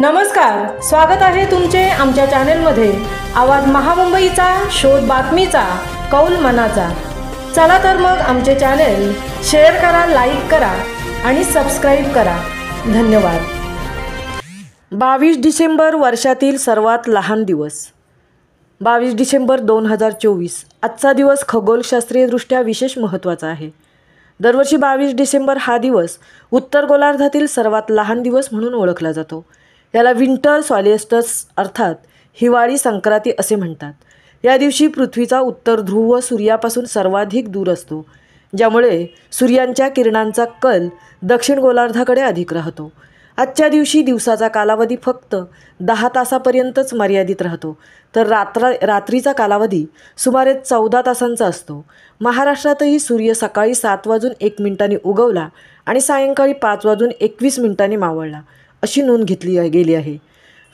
नमस्कार, स्वागत आहे तुमचे आमच्या चॅनेलमध्ये। आवाज महामुंबईचा, शोध बातमीचा, कौल मनाचा। चला तर मग आमचे चॅनेल शेअर करा, लाईक करा आणि सबस्क्राईब करा। धन्यवाद। 22 डिसेंबर वर्षातील सर्वात लहान दिवस। 22 डिसेंबर 2024 आजचा दिवस खगोलशास्त्रीयदृष्ट्या विशेष महत्त्वाचा आहे। दरवर्षी 22 डिसेंबर हा दिवस उत्तर गोलार्धातील सर्वात लहान दिवस म्हणून ओळखला जातो। याला विंटर सॉलिस्टिस अर्थात हिवाळी संक्रांती असे म्हणतात। या दिवशी पृथ्वीचा उत्तर ध्रुव सूर्यापासून सर्वाधिक दूर असतो, ज्यामुळे सूर्याच्या किरणांचा कल दक्षिण गोलार्धाकडे अधिक राहतो। आजच्या दिवशी दिवसाचा कालावधी फक्त 10 तासापर्यंतच मर्यादित राहतो, तर रात्रीचा कालावधी सुमारे 14 तासांचा असतो। महाराष्ट्रातही सूर्य सकाळी 7:01 उगवला आणि सायंकाळी 5:21 मावळला, अशी नोंद घेतली गेली आहे।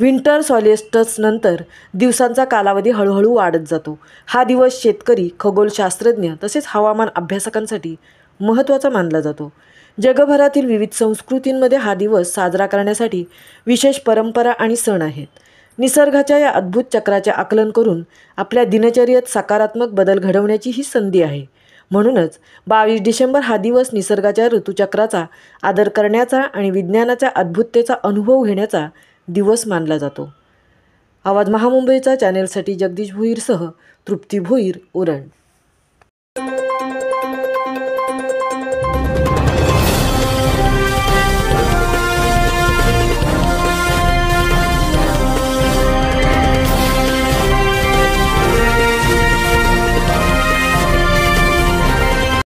विंटर सॉलिस्टिस नंतर दिवसांचा कालावधी हळूहळू वाढत जातो। हा दिवस शेतकरी, खगोलशास्त्रज्ञ तसेच हवामान अभ्यासकांसाठी महत्त्वाचा मानला जातो। जगभरातील विविध संस्कृतींमध्ये हा दिवस साजरा करण्यासाठी विशेष परंपरा आणि सण आहेत। निसर्गाच्या या अद्भुत चक्राचे आकलन करून आपल्या दिनचर्येत सकारात्मक बदल घडवण्याची ही संधी आहे। म्हणूनच 22 डिसेंबर हा दिवस निसर्गाच्या ऋतुचक्राचा आदर करण्याचा आणि विज्ञानाच्या अद्भुततेचा अनुभव घेण्याचा दिवस मानला जातो। आवाज महामुंबईचा चॅनेलसाठी जगदीश भोईरसह तृप्ती भोईर, उरण।